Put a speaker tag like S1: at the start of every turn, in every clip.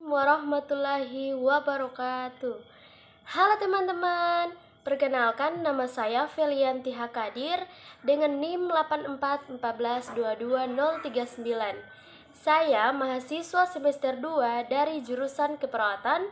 S1: Warahmatullahi wabarakatuh. Halo teman-teman, perkenalkan nama saya Felianti Hakadir dengan NIM 841412039. Saya mahasiswa semester 2 dari jurusan Keperawatan,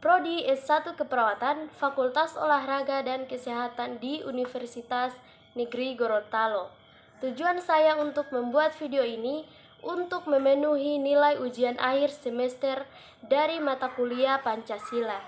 S1: Prodi S1 Keperawatan, Fakultas Olahraga dan Kesehatan di Universitas Negeri Gorontalo. Tujuan saya untuk membuat video ini untuk memenuhi nilai ujian akhir semester dari mata kuliah Pancasila.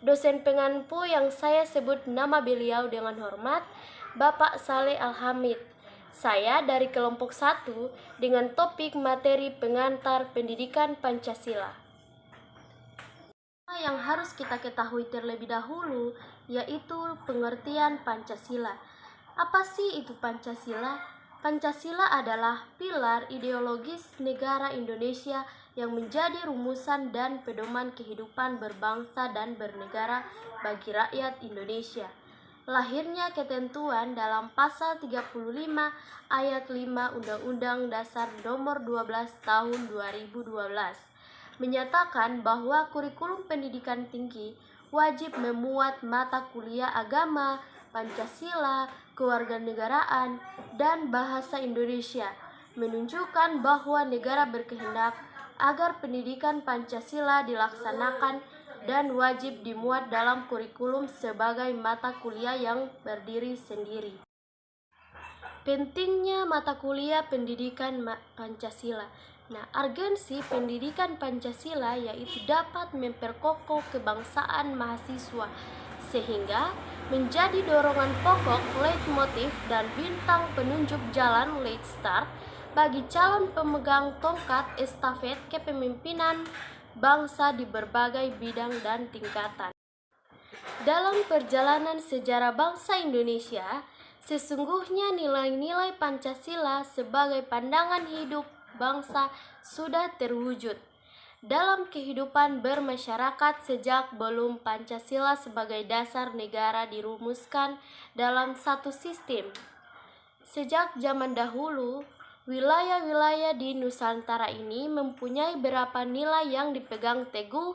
S1: Dosen pengampu yang saya sebut nama beliau dengan hormat, Bapak Saleh Al-Hamid. Saya dari kelompok 1 dengan topik materi pengantar pendidikan Pancasila. Yang harus kita ketahui terlebih dahulu yaitu pengertian Pancasila. Apa sih itu Pancasila? Pancasila adalah pilar ideologis negara Indonesia yang menjadi rumusan dan pedoman kehidupan berbangsa dan bernegara bagi rakyat Indonesia. Lahirnya ketentuan dalam pasal 35 ayat 5 Undang-Undang Dasar Nomor 12 Tahun 2012 menyatakan bahwa kurikulum pendidikan tinggi wajib memuat mata kuliah agama, Pancasila, kewarganegaraan, dan bahasa Indonesia, menunjukkan bahwa negara berkehendak agar pendidikan Pancasila dilaksanakan dan wajib dimuat dalam kurikulum sebagai mata kuliah yang berdiri sendiri. Pentingnya mata kuliah pendidikan Pancasila. Nah, urgensi pendidikan Pancasila yaitu dapat memperkokoh kebangsaan mahasiswa sehingga menjadi dorongan pokok, leitmotif, dan bintang penunjuk jalan late start bagi calon pemegang tongkat estafet kepemimpinan bangsa di berbagai bidang dan tingkatan. Dalam perjalanan sejarah bangsa Indonesia, sesungguhnya nilai-nilai Pancasila sebagai pandangan hidup bangsa sudah terwujud dalam kehidupan bermasyarakat sejak belum Pancasila sebagai dasar negara dirumuskan dalam satu sistem. Sejak zaman dahulu, wilayah-wilayah di Nusantara ini mempunyai beberapa nilai yang dipegang teguh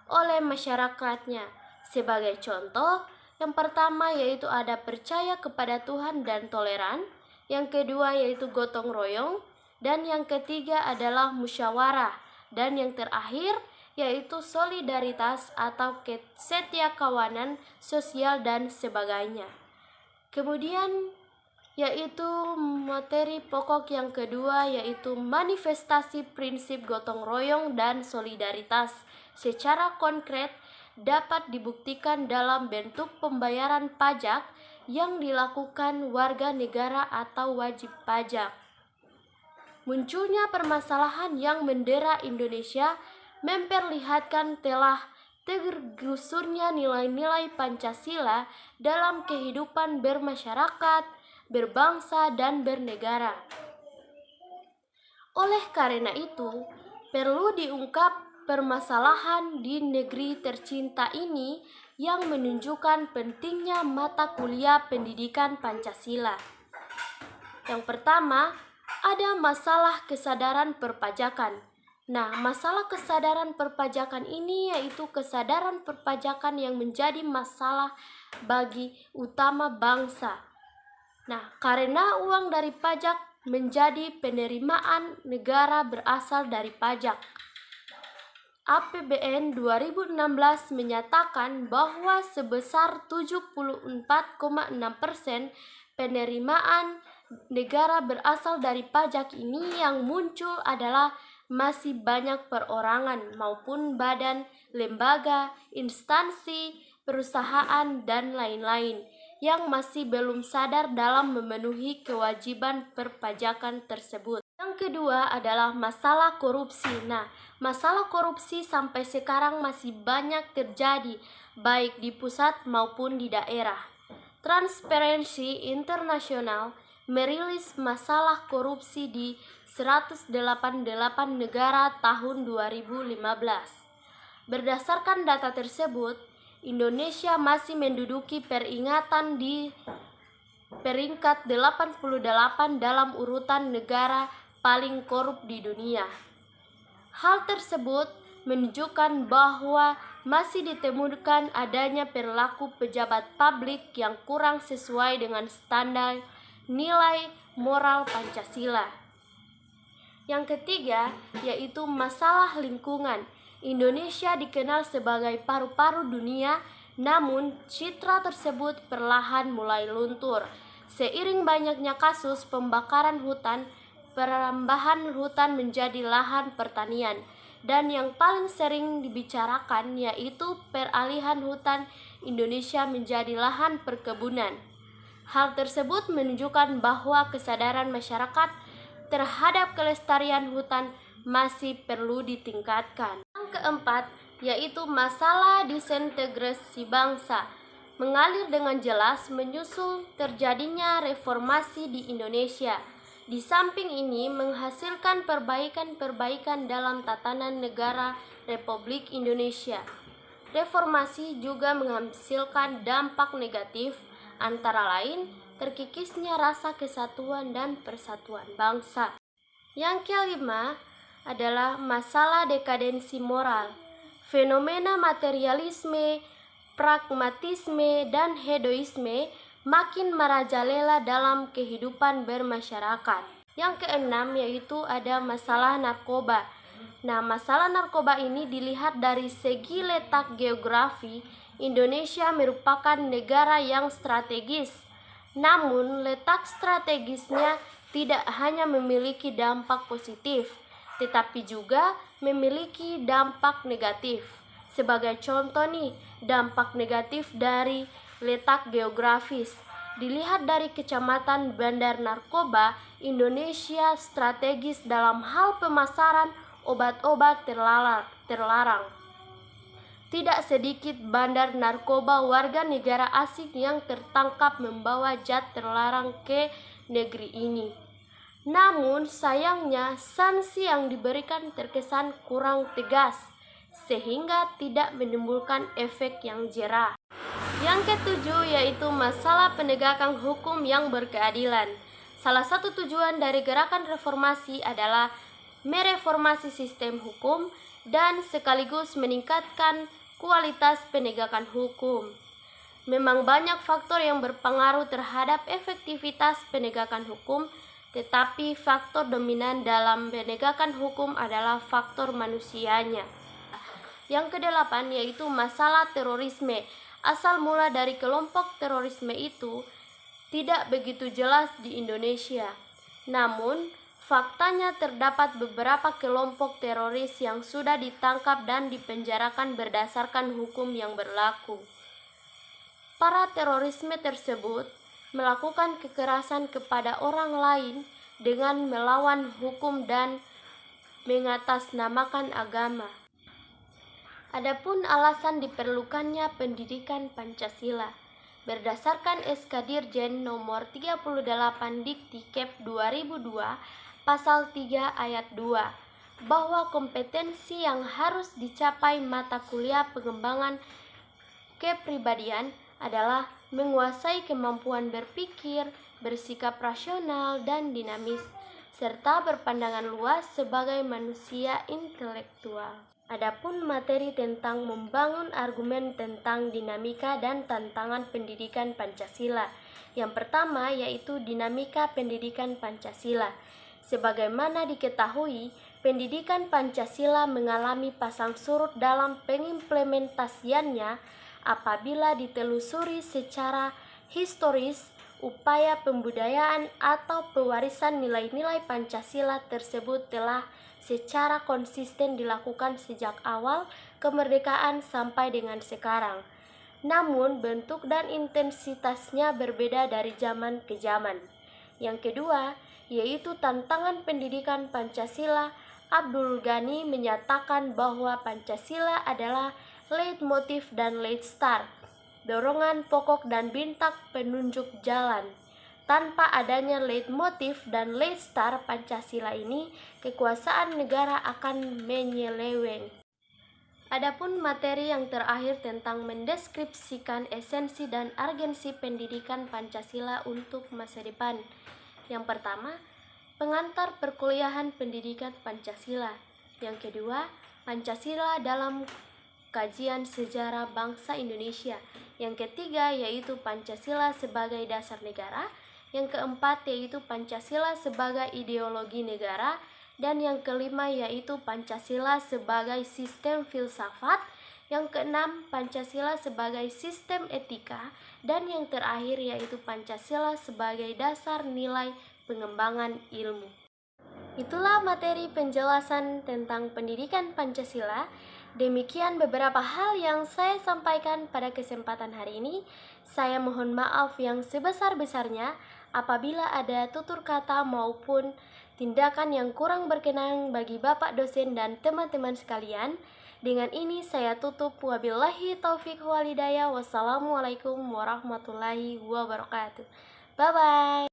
S1: oleh masyarakatnya. Sebagai contoh, yang pertama yaitu ada percaya kepada Tuhan dan toleran, yang kedua yaitu gotong royong, dan yang ketiga adalah musyawarah, dan yang terakhir yaitu solidaritas atau kesetiakawanan sosial dan sebagainya. Kemudian yaitu materi pokok yang kedua yaitu manifestasi prinsip gotong royong dan solidaritas secara konkret dapat dibuktikan dalam bentuk pembayaran pajak yang dilakukan warga negara atau wajib pajak. Munculnya permasalahan yang mendera Indonesia memperlihatkan telah tergusurnya nilai-nilai Pancasila dalam kehidupan bermasyarakat, berbangsa, dan bernegara. Oleh karena itu, perlu diungkap permasalahan di negeri tercinta ini yang menunjukkan pentingnya mata kuliah pendidikan Pancasila. Yang pertama, ada masalah kesadaran perpajakan. Nah, masalah kesadaran perpajakan ini yaitu kesadaran perpajakan yang menjadi masalah bagi utama bangsa. Nah, karena uang dari pajak menjadi penerimaan negara berasal dari pajak. APBN 2016 menyatakan bahwa sebesar 74,6% penerimaan negara berasal dari pajak ini yang muncul adalah masih banyak perorangan maupun badan, lembaga, instansi, perusahaan, dan lain-lain yang masih belum sadar dalam memenuhi kewajiban perpajakan tersebut. Yang kedua adalah masalah korupsi. Nah, masalah korupsi sampai sekarang masih banyak terjadi, baik di pusat maupun di daerah. Transparency International merilis masalah korupsi di 188 negara tahun 2015. Berdasarkan data tersebut, Indonesia masih menduduki peringatan di peringkat 88 dalam urutan negara paling korup di dunia. Hal tersebut menunjukkan bahwa masih ditemukan adanya perilaku pejabat publik yang kurang sesuai dengan standar nilai moral Pancasila. Yang ketiga, yaitu masalah lingkungan. Indonesia dikenal sebagai paru-paru dunia, namun citra tersebut perlahan mulai luntur. Seiring banyaknya kasus pembakaran hutan, perambahan hutan menjadi lahan pertanian, dan yang paling sering dibicarakan yaitu peralihan hutan Indonesia menjadi lahan perkebunan. Hal tersebut menunjukkan bahwa kesadaran masyarakat terhadap kelestarian hutan masih perlu ditingkatkan. Yang keempat, yaitu masalah disintegrasi bangsa, mengalir dengan jelas menyusul terjadinya reformasi di Indonesia. Di samping ini menghasilkan perbaikan-perbaikan dalam tatanan negara Republik Indonesia. Reformasi juga menghasilkan dampak negatif, antara lain terkikisnya rasa kesatuan dan persatuan bangsa. Yang kelima adalah masalah dekadensi moral. Fenomena materialisme, pragmatisme, dan hedoisme makin merajalela dalam kehidupan bermasyarakat. Yang keenam yaitu ada masalah narkoba. Nah, masalah narkoba ini dilihat dari segi letak geografi, Indonesia merupakan negara yang strategis. Namun, letak strategisnya tidak hanya memiliki dampak positif, tetapi juga memiliki dampak negatif. Sebagai contoh nih, dampak negatif dari letak geografis. Dilihat dari Kecamatan Bandar Narkoba, Indonesia strategis dalam hal pemasaran obat-obat terlarang. Tidak sedikit bandar narkoba warga negara asing yang tertangkap membawa zat terlarang ke negeri ini. Namun sayangnya sanksi yang diberikan terkesan kurang tegas, sehingga tidak menimbulkan efek yang jera. Yang ketujuh yaitu masalah penegakan hukum yang berkeadilan. Salah satu tujuan dari gerakan reformasi adalah mereformasi sistem hukum dan sekaligus meningkatkan kualitas penegakan hukum. Memang banyak faktor yang berpengaruh terhadap efektivitas penegakan hukum, tetapi faktor dominan dalam penegakan hukum adalah faktor manusianya. Yang kedelapan yaitu masalah terorisme. Asal mula dari kelompok terorisme itu tidak begitu jelas di Indonesia. Namun, faktanya terdapat beberapa kelompok teroris yang sudah ditangkap dan dipenjarakan berdasarkan hukum yang berlaku. Para terorisme tersebut melakukan kekerasan kepada orang lain dengan melawan hukum dan mengatasnamakan agama. Adapun alasan diperlukannya pendidikan Pancasila, berdasarkan SK Dirjen nomor 38 Dikti Kep 2002 Pasal 3 Ayat 2, bahwa kompetensi yang harus dicapai mata kuliah pengembangan kepribadian adalah menguasai kemampuan berpikir, bersikap rasional dan dinamis, serta berpandangan luas sebagai manusia intelektual. Adapun materi tentang membangun argumen tentang dinamika dan tantangan pendidikan Pancasila. Yang pertama yaitu dinamika pendidikan Pancasila. Sebagaimana diketahui, pendidikan Pancasila mengalami pasang surut dalam pengimplementasiannya apabila ditelusuri secara historis. Upaya pembudayaan atau pewarisan nilai-nilai Pancasila tersebut telah secara konsisten dilakukan sejak awal kemerdekaan sampai dengan sekarang. Namun bentuk dan intensitasnya berbeda dari zaman ke zaman. Yang kedua, yaitu tantangan pendidikan Pancasila. Abdul Ghani menyatakan bahwa Pancasila adalah leitmotif dan leitstar, dorongan pokok dan bintang penunjuk jalan. Tanpa adanya leitmotif dan leitstar Pancasila ini, kekuasaan negara akan menyeleweng. Adapun materi yang terakhir tentang mendeskripsikan esensi dan urgensi pendidikan Pancasila untuk masa depan. Yang pertama, pengantar perkuliahan pendidikan Pancasila. Yang kedua, Pancasila dalam kajian sejarah bangsa Indonesia. Yang ketiga yaitu Pancasila sebagai dasar negara. Yang keempat yaitu Pancasila sebagai ideologi negara. Dan yang kelima yaitu Pancasila sebagai sistem filsafat. Yang keenam Pancasila sebagai sistem etika. Dan yang terakhir yaitu Pancasila sebagai dasar nilai pengembangan ilmu. Itulah materi penjelasan tentang pendidikan Pancasila. Demikian beberapa hal yang saya sampaikan pada kesempatan hari ini. Saya mohon maaf yang sebesar-besarnya apabila ada tutur kata maupun tindakan yang kurang berkenan bagi Bapak dosen dan teman-teman sekalian. Dengan ini saya tutup. Wabillahi taufiq walhidayah. Wassalamualaikum warahmatullahi wabarakatuh. Bye-bye.